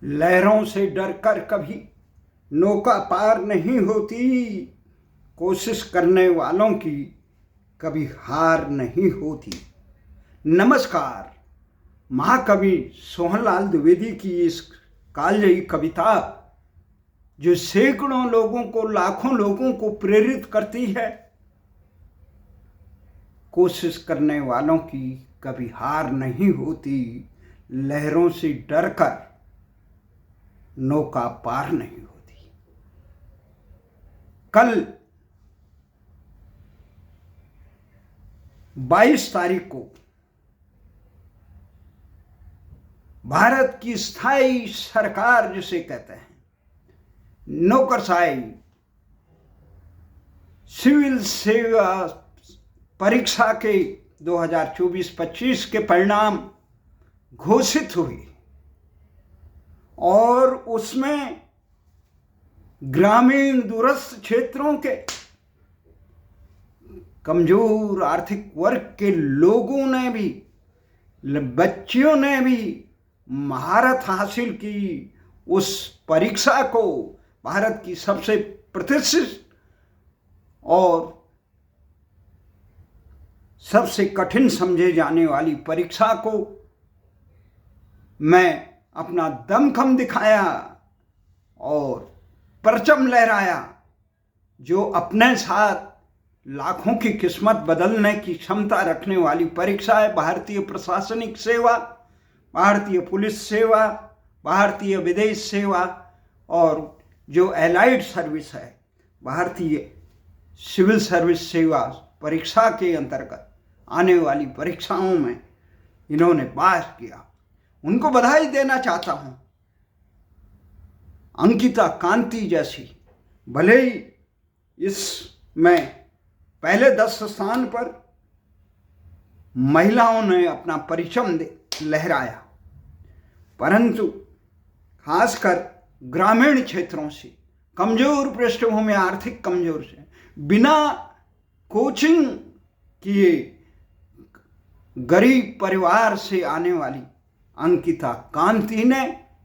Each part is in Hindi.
लहरों से डरकर कभी नौका पार नहीं होती, कोशिश करने वालों की कभी हार नहीं होती। नमस्कार। महाकवि सोहनलाल द्विवेदी की इस कालजयी कविता जो सैकड़ों लोगों को, लाखों लोगों को प्रेरित करती है, कोशिश करने वालों की कभी हार नहीं होती, लहरों से डरकर नौका पार नहीं होती। कल 22 तारीख को भारत की स्थायी सरकार जिसे कहते हैं, नौकरशाही सिविल सेवा परीक्षा के 2024-25 के परिणाम घोषित हुए और उसमें ग्रामीण दूरस्थ क्षेत्रों के कमजोर आर्थिक वर्ग के लोगों ने भी, बच्चियों ने भी महारत हासिल की। उस परीक्षा को, भारत की सबसे प्रतिष्ठित और सबसे कठिन समझे जाने वाली परीक्षा को मैं अपना दमखम दिखाया और परचम लहराया। जो अपने साथ लाखों की किस्मत बदलने की क्षमता रखने वाली परीक्षा है, भारतीय प्रशासनिक सेवा, भारतीय पुलिस सेवा, भारतीय विदेश सेवा और जो एलाइड सर्विस है, भारतीय सिविल सर्विस सेवा परीक्षा के अंतर्गत आने वाली परीक्षाओं में इन्होंने पास किया। उनको बधाई देना चाहता हूं। अंकिता कांति जैसी, भले ही इसमें पहले 10 स्थान पर महिलाओं ने अपना परचम लहराया, परंतु खासकर ग्रामीण क्षेत्रों से, कमजोर पृष्ठभूमि, आर्थिक कमजोर से, बिना कोचिंग किए गरीब परिवार से आने वाली अंकिता कांति ने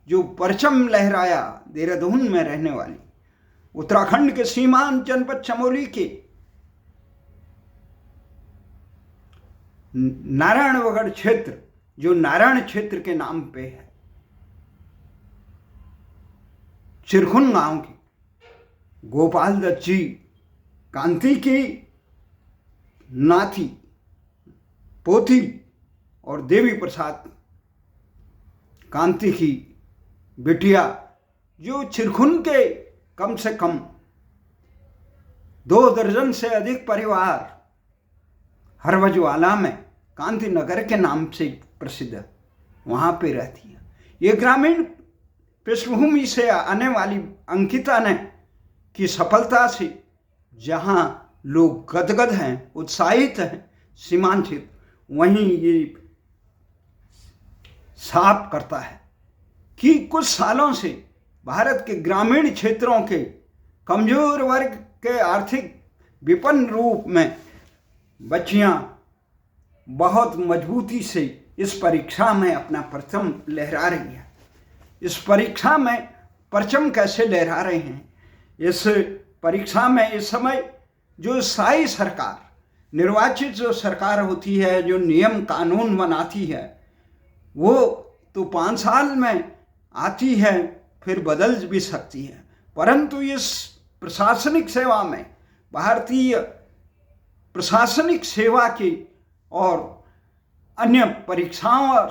जो परचम लहराया, देहरादून में रहने वाली, उत्तराखंड के सीमांत जनपद चमोली के नारायणगढ़ क्षेत्र, जो नारायण क्षेत्र के नाम पे है, चिरखुन गांव की गोपाल दत्त जी कांति की नाती, पोती और देवी प्रसाद कांति की बिटिया, जो चिरखुन के कम से कम 2 दर्जन से अधिक परिवार हरवजवाला में कांति नगर के नाम से प्रसिद्ध है, वहाँ पे रहती है। ये ग्रामीण पृष्ठभूमि से आने वाली अंकिता ने की सफलता से जहाँ लोग गदगद हैं, उत्साहित हैं सीमांत क्षेत्र, वहीं ये साफ करता है कि कुछ सालों से भारत के ग्रामीण क्षेत्रों के कमजोर वर्ग के आर्थिक विपन्न रूप में बच्चियां बहुत मजबूती से इस परीक्षा में अपना परचम लहरा रही हैं। इस परीक्षा में परचम कैसे लहरा रहे हैं? इस परीक्षा में इस समय जो स्थायी सरकार, निर्वाचित जो सरकार होती है, जो नियम कानून बनाती है, वो तो 5 साल में आती है, फिर बदल भी सकती है, परंतु इस प्रशासनिक सेवा में, भारतीय प्रशासनिक सेवा की और अन्य परीक्षाओं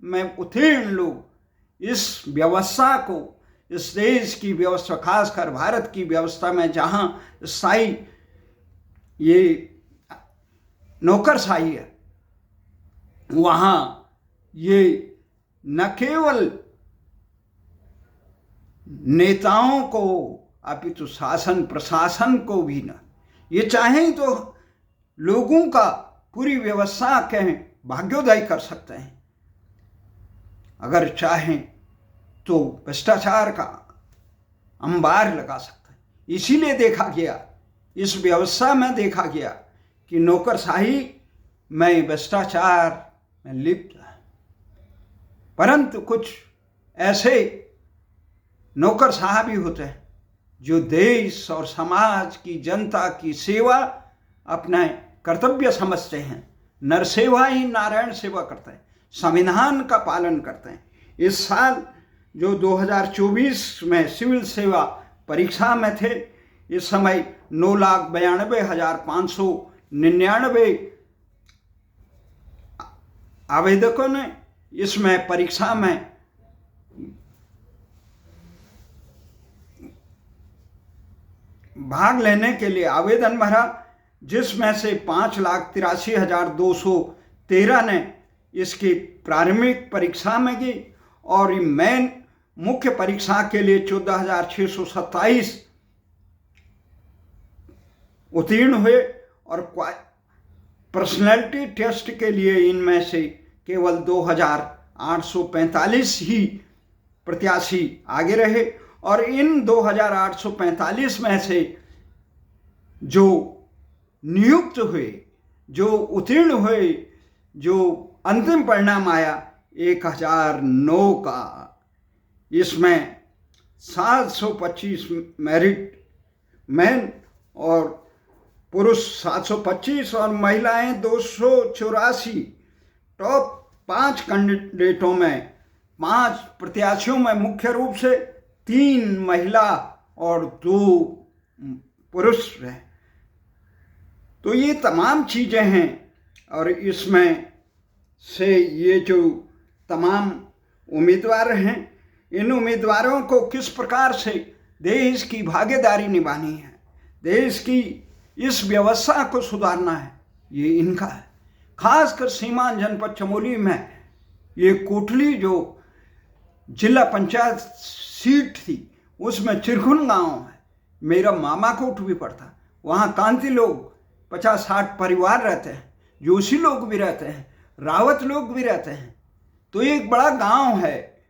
में उत्तीर्ण लोग इस व्यवस्था को, इस देश की व्यवस्था, खासकर भारत की व्यवस्था में जहाँ स्थायी ये नौकरशाही है, वहाँ ये न केवल नेताओं को अपितु शासन प्रशासन को भी न, ये चाहें तो लोगों का पूरी व्यवस्था के भाग्योदय कर सकते हैं। अगर चाहें तो भ्रष्टाचार का अंबार लगा सकते हैं। इसीलिए देखा गया, इस व्यवस्था में देखा गया कि नौकरशाही में भ्रष्टाचार में लिप्त है, परंतु कुछ ऐसे नौकर साहब ही होते हैं जो देश और समाज की जनता की सेवा अपना कर्तव्य समझते हैं। नर सेवा ही नारायण सेवा करते हैं, संविधान का पालन करते हैं। इस साल जो 2024 में सिविल सेवा परीक्षा में थे, इस समय 9,92,599 आवेदकों ने इसमें परीक्षा में भाग लेने के लिए आवेदन भरा, जिसमें से 5,83,213 ने इसकी प्रारंभिक परीक्षा में की और मेन मुख्य परीक्षा के लिए 14,627 उत्तीर्ण हुए और पर्सनैलिटी टेस्ट के लिए इनमें से केवल 2,845 ही प्रत्याशी आगे रहे और इन 2,845 में से जो नियुक्त हुए, जो उत्तीर्ण हुए, जो अंतिम परिणाम आया 1,009 का, इसमें 725 मेरिट मैन और पुरुष 725 और महिलाएं 284। टॉप 5 कैंडिडेटों में 5 प्रत्याशियों में मुख्य रूप से 3 महिला और 2 पुरुष हैं। तो ये तमाम चीज़ें हैं और इसमें से ये जो तमाम उम्मीदवार हैं, इन उम्मीदवारों को किस प्रकार से देश की भागीदारी निभानी है, देश की इस व्यवस्था को सुधारना है, ये इनका है। खासकर सीमांत जनपद चमोली में ये कोटली जो जिला पंचायत सीट थी, उसमें चिरखुन गांव है, मेरा मामा कोट भी पड़ता। वहाँ कांति लोग 50-60 परिवार रहते हैं, जोशी लोग भी रहते हैं, रावत लोग भी रहते हैं। तो ये एक बड़ा गांव है,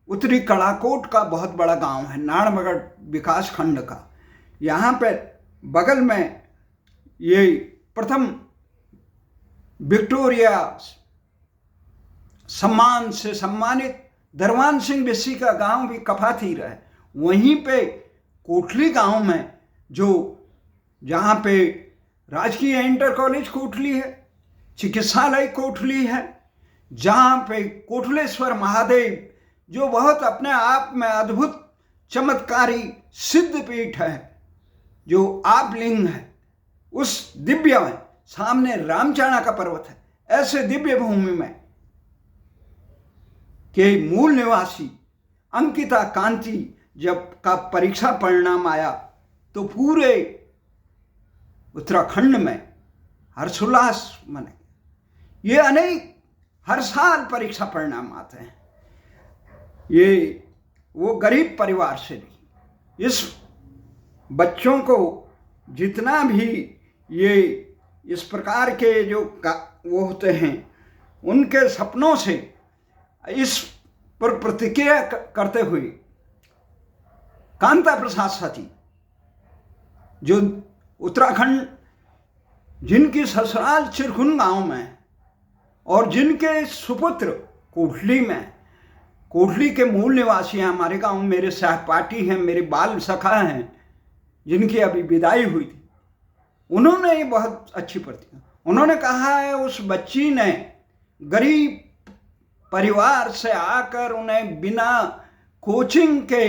उत्तरी कड़ाकोट का बहुत बड़ा गांव है, नारनगढ़ विकास खंड का। यहाँ पे बगल में ये प्रथम विक्टोरिया सम्मान से सम्मानित दरवान सिंह बिस्सी का गांव भी कफातीर है। वहीं पे कोटली गांव में जो जहाँ पे राजकीय इंटर कॉलेज कोटली है, चिकित्सालय कोटली है, जहाँ पे कोटलेश्वर महादेव जो बहुत अपने आप में अद्भुत चमत्कारी सिद्ध पीठ है, जो आप लिंग है, उस दिव्य में सामने रामचाणा का पर्वत है। ऐसे दिव्य भूमि में के मूल निवासी अंकिता कांति जब का परीक्षा परिणाम आया तो पूरे उत्तराखंड में हर्षोल्लास मने। ये अनेक हर साल परीक्षा परिणाम आते हैं। ये वो गरीब परिवार से नहीं, इस बच्चों को जितना भी ये इस प्रकार के जो वो होते हैं, उनके सपनों से इस पर प्रतिक्रिया करते हुए कांता प्रसाद सती जो उत्तराखंड, जिनकी ससुराल चिरखुन गांव में और जिनके सुपुत्र कोटली में, कोटली के मूल निवासी हैं हमारे गांव, मेरे सहपाठी हैं, मेरे बाल सखा हैं, जिनकी अभी विदाई हुई थी, उन्होंने ये बहुत अच्छी प्रतिक्रिया, उन्होंने कहा है उस बच्ची ने गरीब परिवार से आकर उन्हें बिना कोचिंग के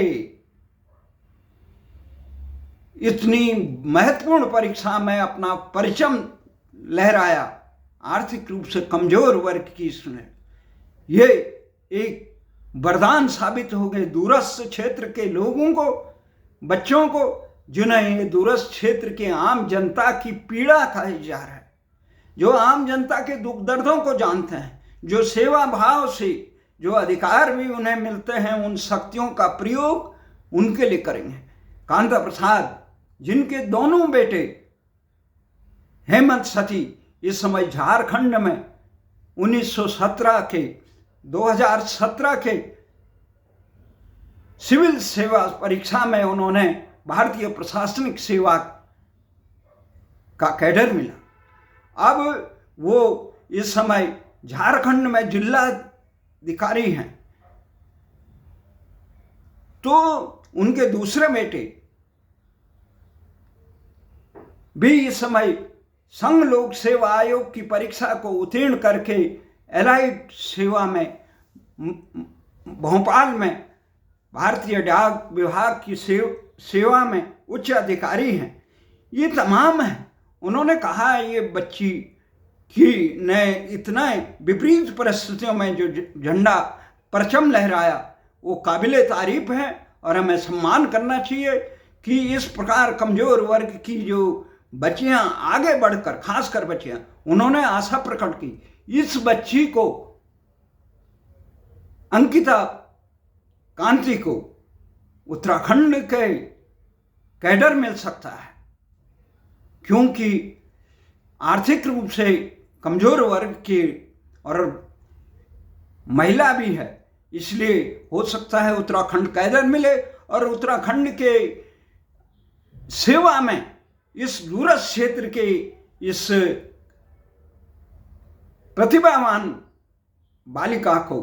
इतनी महत्वपूर्ण परीक्षा में अपना परचम लहराया। आर्थिक रूप से कमजोर वर्ग की इसने ये एक वरदान साबित हो गए दूरस्थ क्षेत्र के लोगों को, बच्चों को, जिन्हें ये दूरस्थ क्षेत्र के आम जनता की पीड़ा कही जा रहा है, जो आम जनता के दुख दर्दों को जानते हैं, जो सेवा भाव से जो अधिकार भी उन्हें मिलते हैं, उन शक्तियों का प्रयोग उनके लिए करेंगे। कांता प्रसाद जिनके दोनों बेटे हेमंत सती इस समय झारखंड में 2017 के सिविल सेवा परीक्षा में उन्होंने भारतीय प्रशासनिक सेवा का कैडर मिला। अब वो इस समय झारखंड में जिलाधिकारी हैं। तो उनके दूसरे बेटे भी इस समय संघ लोक सेवा आयोग की परीक्षा को उत्तीर्ण करके एलाइड सेवा में भोपाल में भारतीय डाक विभाग की सेवा में उच्च अधिकारी हैं। ये तमाम हैं। उन्होंने कहा ये बच्ची की ने इतना विपरीत परिस्थितियों में जो झंडा परचम लहराया वो काबिले तारीफ है और हमें सम्मान करना चाहिए कि इस प्रकार कमज़ोर वर्ग की जो बच्चियां आगे बढ़कर, खासकर बच्चियां, उन्होंने आशा प्रकट की इस बच्ची को, अंकिता कांति को उत्तराखंड के कैडर मिल सकता है, क्योंकि आर्थिक रूप से कमज़ोर वर्ग की और महिला भी है, इसलिए हो सकता है उत्तराखंड कैडर मिले और उत्तराखंड के सेवा में इस दूरस्थ क्षेत्र के इस प्रतिभावान बालिका को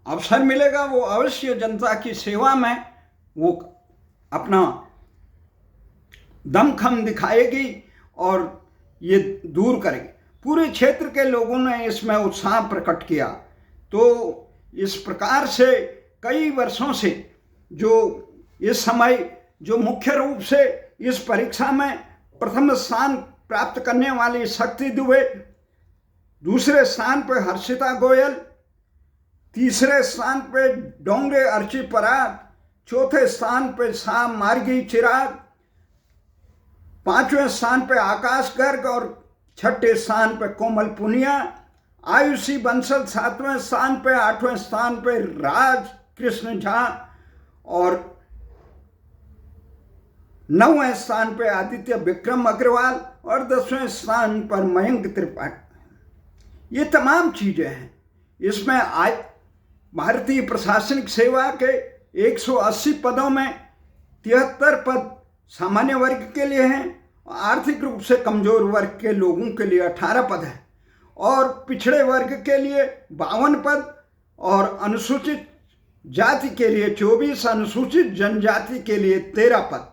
अवसर मिलेगा। वो अवश्य जनता की सेवा में वो अपना दमखम दिखाएगी और ये दूर करेगी। पूरे क्षेत्र के लोगों ने इसमें उत्साह प्रकट किया। तो इस प्रकार से कई वर्षों से जो इस समय जो मुख्य रूप से इस परीक्षा में प्रथम स्थान प्राप्त करने वाली शक्ति दुबे, दूसरे स्थान पर हर्षिता गोयल, तीसरे स्थान पर डोंगरे अर्ची पराग, चौथे स्थान पर शाम मार्गी चिराग, पांचवें स्थान पर आकाश गर्ग और छठे स्थान पर कोमल पुनिया, आयुषी बंसल सातवें स्थान पर, आठवें स्थान पर राज कृष्ण झा और नौवें स्थान पर आदित्य विक्रम अग्रवाल और 10वें स्थान पर मयंक त्रिपाठी। ये तमाम चीज़ें हैं। इसमें भारतीय प्रशासनिक सेवा के 180 पदों में 73 पद सामान्य वर्ग के लिए हैं, आर्थिक रूप से कमज़ोर वर्ग के लोगों के लिए 18 पद हैं और पिछड़े वर्ग के लिए 52 पद और अनुसूचित जाति के लिए 24, अनुसूचित जनजाति के लिए 13 पद।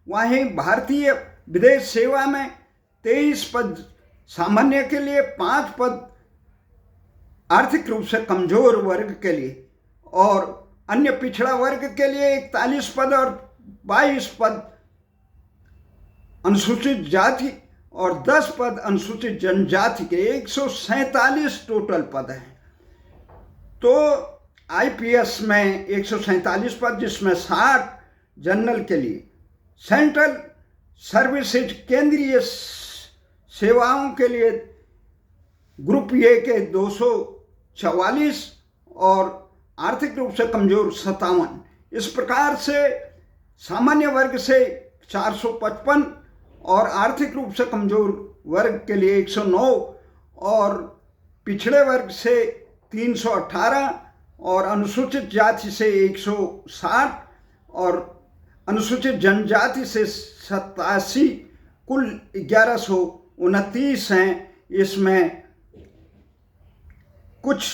वहीं भारतीय विदेश सेवा में 23 पद सामान्य के लिए, 5 पद आर्थिक रूप से कमज़ोर वर्ग के लिए और अन्य पिछड़ा वर्ग के लिए 41 पद और 22 पद अनुसूचित जाति और 10 पद अनुसूचित जनजाति के 147 टोटल पद हैं। तो आईपीएस में 147 पद, जिसमें 60 जनरल के लिए, सेंट्रल सर्विसेज केंद्रीय सेवाओं के लिए ग्रुप ए के 244 और आर्थिक रूप से कमज़ोर 57। इस प्रकार से सामान्य वर्ग से 455 और आर्थिक रूप से कमज़ोर वर्ग के लिए 109 और पिछड़े वर्ग से 318 और अनुसूचित जाति से 160 और अनुसूचित जनजाति से 87, कुल 1129 हैं। इसमें कुछ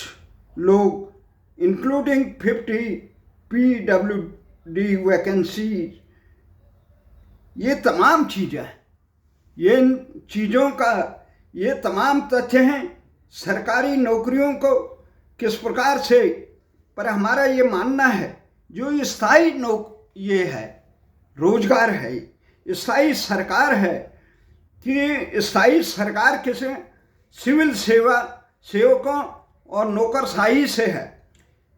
लोग इंक्लूडिंग 50 PWD वैकेंसी, ये तमाम चीज़ें हैं। ये चीज़ों का ये तमाम तथ्य हैं सरकारी नौकरियों को किस प्रकार से, पर हमारा ये मानना है जो स्थायी ये है, रोजगार है, स्थायी सरकार है, कि स्थायी सरकार किसे सिविल सेवकों और नौकरशाही से है,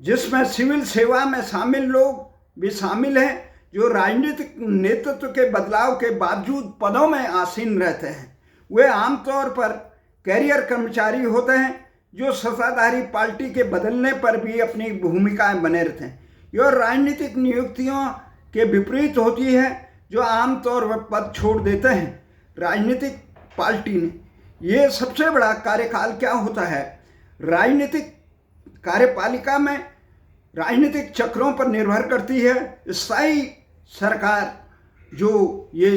जिसमें सिविल सेवा में शामिल लोग भी शामिल हैं जो राजनीतिक नेतृत्व के बदलाव के बावजूद पदों में आसीन रहते हैं। वे आमतौर पर कैरियर कर्मचारी होते हैं जो सत्ताधारी पार्टी के बदलने पर भी अपनी भूमिकाएं बने रहते हैं। यह राजनीतिक नियुक्तियों के विपरीत होती है जो आमतौर पर पद छोड़ देते हैं राजनीतिक पार्टी ने। ये सबसे बड़ा कार्यकाल क्या होता है, राजनीतिक कार्यपालिका में राजनीतिक चक्रों पर निर्भर करती है। स्थायी सरकार जो ये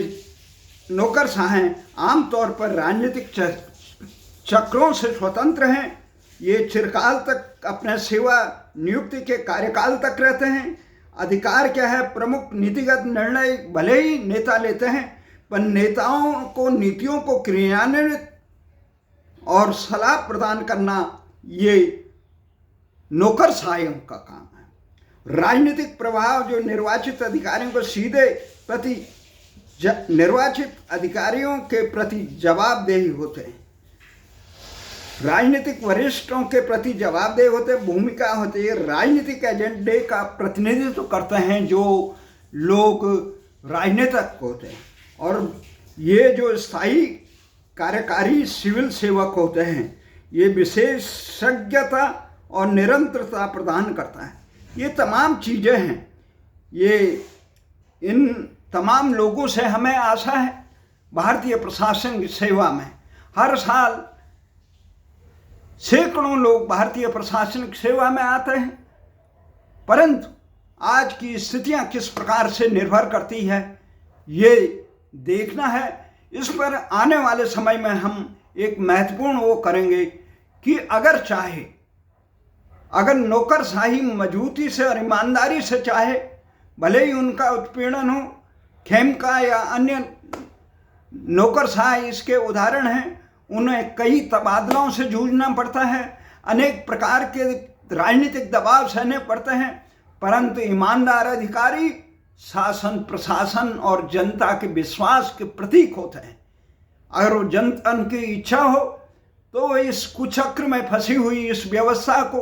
नौकरशाह हैं आमतौर पर राजनीतिक चक्रों से स्वतंत्र हैं। ये चिरकाल तक अपने सेवा नियुक्ति के कार्यकाल तक रहते हैं अधिकार क्या है? प्रमुख नीतिगत निर्णय भले ही नेता लेते हैं, पर नेताओं को नीतियों को क्रियान्वित और सलाह प्रदान करना ये नौकरशाहियों का काम है। राजनीतिक प्रभाव जो निर्वाचित अधिकारियों को सीधे निर्वाचित अधिकारियों के प्रति जवाबदेही होते हैं, राजनीतिक वरिष्ठों के प्रति जवाबदेह होते, भूमिका होती है, राजनीतिक एजेंडे का प्रतिनिधित्व करते हैं जो लोग राजनीतिक होते हैं। और ये जो स्थायी कार्यकारी सिविल सेवक होते हैं, ये विशेषज्ञता और निरंतरता प्रदान करता है। ये तमाम चीज़ें हैं, ये इन तमाम लोगों से हमें आशा है। भारतीय प्रशासन सेवा में हर साल सैकड़ों लोग भारतीय प्रशासनिक सेवा में आते हैं, परंतु आज की स्थितियां किस प्रकार से निर्भर करती है ये देखना है। इस पर आने वाले समय में हम एक महत्वपूर्ण वो करेंगे कि अगर नौकरशाही मजबूती से और ईमानदारी से चाहे, भले ही उनका उत्पीड़न हो, खेमका या अन्य नौकरशाही इसके उदाहरण हैं, उन्हें कई तबादलों से जूझना पड़ता है, अनेक प्रकार के राजनीतिक दबाव सहने पड़ते हैं, परंतु ईमानदार अधिकारी शासन, प्रशासन और जनता के विश्वास के प्रतीक होते हैं। अगर वो जनता की इच्छा हो तो इस कुचक्र में फंसी हुई इस व्यवस्था को,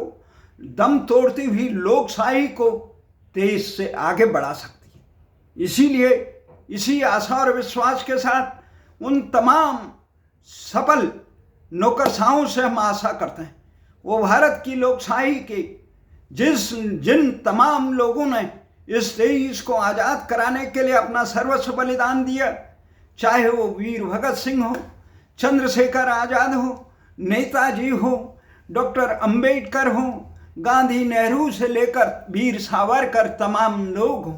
दम तोड़ती हुई लोकशाही को तेज से आगे बढ़ा सकती है। इसीलिए इसी आशा और विश्वास के साथ उन तमाम सफल नौकरशाहों से हम आशा करते हैं, वो भारत की लोकशाही के जिन तमाम लोगों ने इस देश को आज़ाद कराने के लिए अपना सर्वस्व बलिदान दिया, चाहे वो वीर भगत सिंह हो, चंद्रशेखर आज़ाद हो, नेताजी हो, डॉक्टर अंबेडकर हो, गांधी नेहरू से लेकर वीर सावरकर, तमाम लोग हों,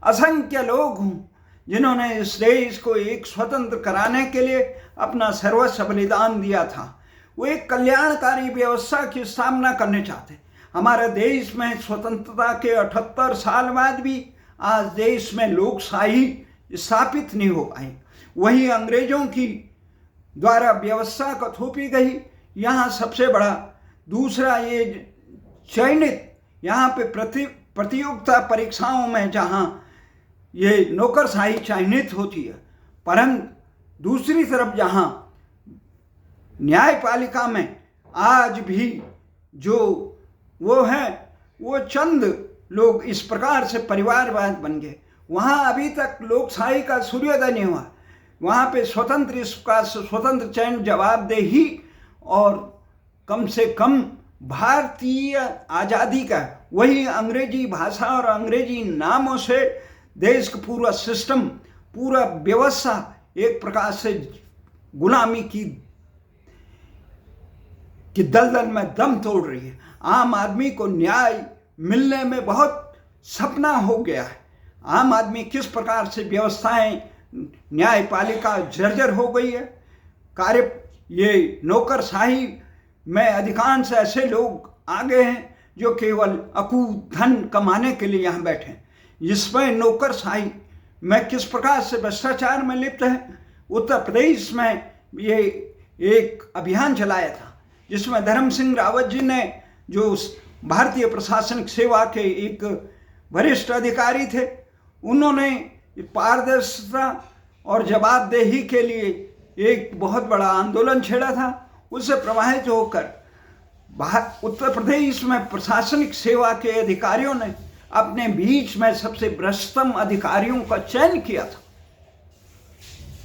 असंख्य लोग हों जिन्होंने इस देश को एक स्वतंत्र कराने के लिए अपना सर्वस्व बलिदान दिया था। वो एक कल्याणकारी व्यवस्था की स्थापना करने चाहते। हमारे देश में स्वतंत्रता के 78 साल बाद भी आज देश में लोकशाही स्थापित नहीं हो पाई। वही अंग्रेजों की द्वारा व्यवस्था को थोपी गई। यहाँ सबसे बड़ा दूसरा ये चयनित, यहाँ पे प्रतियोगिता परीक्षाओं में जहाँ ये नौकरशाही चयनित होती है, परंतु दूसरी तरफ जहाँ न्यायपालिका में आज भी जो वो है, वो चंद लोग इस प्रकार से परिवारवाद बन गए। वहाँ अभी तक लोकशाही का सूर्योदय नहीं हुआ। वहाँ पे स्वतंत्र चयन, जवाबदेही और कम से कम भारतीय आज़ादी का, वही अंग्रेजी भाषा और अंग्रेजी नामों से देश का पूरा सिस्टम, पूरा व्यवस्था एक प्रकार से गुलामी की दलदल में दम तोड़ रही है। आम आदमी को न्याय मिलने में बहुत सपना हो गया है। आम आदमी किस प्रकार से व्यवस्थाएं, न्यायपालिका जर्जर हो गई है। ये नौकरशाही में अधिकांश ऐसे लोग आ गए हैं जो केवल अकूत धन कमाने के लिए यहाँ बैठे हैं। इसमें नौकरशाही में किस प्रकार से भ्रष्टाचार में लिप्त है। उत्तर प्रदेश में ये एक अभियान चलाया था जिसमें धर्म सिंह रावत जी ने, जो भारतीय प्रशासनिक सेवा के एक वरिष्ठ अधिकारी थे, उन्होंने पारदर्शिता और जवाबदेही के लिए एक बहुत बड़ा आंदोलन छेड़ा था। उससे प्रभावित होकर उत्तर प्रदेश में प्रशासनिक सेवा के अधिकारियों ने अपने बीच में सबसे भ्रष्टतम अधिकारियों का चयन किया था।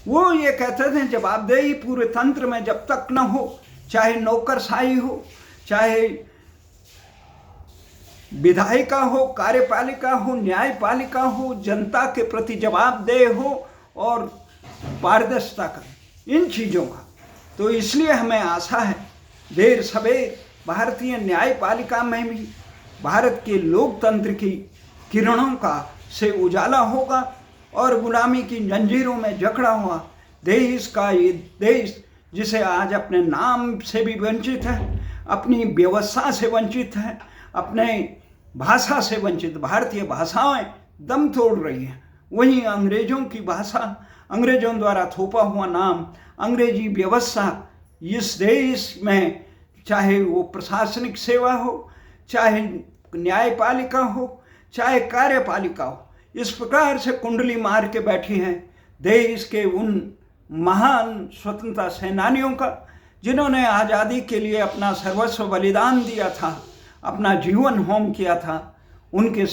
वो ये कहते थे जवाबदेही पूरे तंत्र में जब तक न हो, चाहे नौकरशाही हो, चाहे विधायिका हो, कार्यपालिका हो, न्यायपालिका हो, जनता के प्रति जवाबदेह हो और पारदर्शिता का, इन चीज़ों का। तो इसलिए हमें आशा है देर सवेर भारतीय न्यायपालिका में भी भारत के लोकतंत्र की किरणों का से उजाला होगा और गुलामी की जंजीरों में जकड़ा हुआ देश का, ये देश जिसे आज अपने नाम से भी वंचित है, अपनी व्यवस्था से वंचित है, अपने भाषा से वंचित, भारतीय भाषाएं दम तोड़ रही हैं। वहीं अंग्रेजों की भाषा, अंग्रेजों द्वारा थोपा हुआ नाम, अंग्रेजी व्यवस्था इस देश में, चाहे वो प्रशासनिक सेवा हो, चाहे न्यायपालिका हो, चाहे कार्यपालिका हो, इस प्रकार से कुंडली मार के बैठी है देश के उन महान स्वतंत्रता सेनानियों का, जिन्होंने आज़ादी के लिए अपना सर्वस्व बलिदान दिया था, अपना जीवन होम किया था। उनके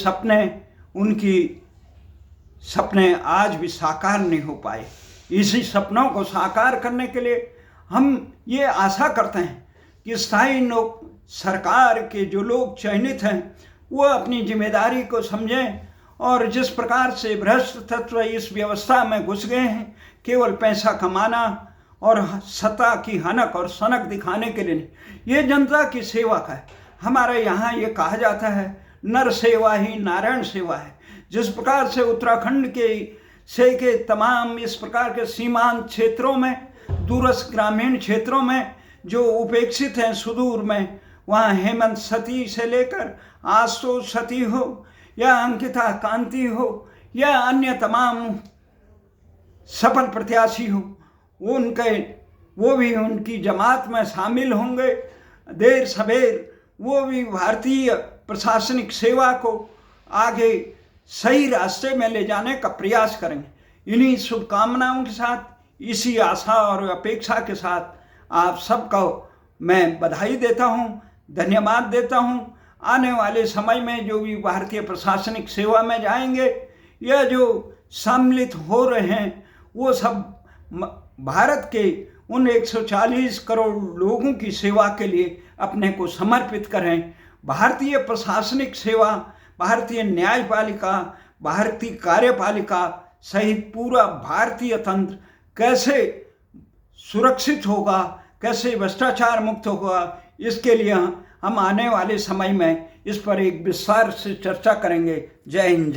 सपने आज भी साकार नहीं हो पाए। इसी सपनों को साकार करने के लिए हम ये आशा करते हैं कि स्थायी सरकार के जो लोग चयनित हैं वो अपनी जिम्मेदारी को समझें, और जिस प्रकार से भ्रष्ट तत्व इस व्यवस्था में घुस गए हैं, केवल पैसा कमाना और सत्ता की हनक और सनक दिखाने के लिए नहीं, ये जनता की सेवा का है। हमारे यहाँ ये कहा जाता है, नर सेवा ही नारायण सेवा है। जिस प्रकार से उत्तराखंड के तमाम इस प्रकार के सीमांत क्षेत्रों में, दूरस्थ ग्रामीण क्षेत्रों में जो उपेक्षित हैं सुदूर में, वहाँ हेमंत सती से लेकर आशुतोष सती हो या अंकिता कांति हो या अन्य तमाम सफल प्रत्याशी हो, वो भी उनकी जमात में शामिल होंगे। देर सवेर वो भी भारतीय प्रशासनिक सेवा को आगे सही रास्ते में ले जाने का प्रयास करेंगे। इन्हीं शुभकामनाओं के साथ, इसी आशा और अपेक्षा के साथ आप सबको मैं बधाई देता हूँ, धन्यवाद देता हूँ। आने वाले समय में जो भी भारतीय प्रशासनिक सेवा में जाएंगे या जो सम्मिलित हो रहे हैं, वो सब भारत के उन 140 करोड़ लोगों की सेवा के लिए अपने को समर्पित करें। भारतीय प्रशासनिक सेवा, भारतीय न्यायपालिका, भारतीय कार्यपालिका सहित पूरा भारतीय तंत्र कैसे सुरक्षित होगा, कैसे भ्रष्टाचार मुक्त होगा, इसके लिए हम आने वाले समय में इस पर एक विस्तार से चर्चा करेंगे। जय हिंद।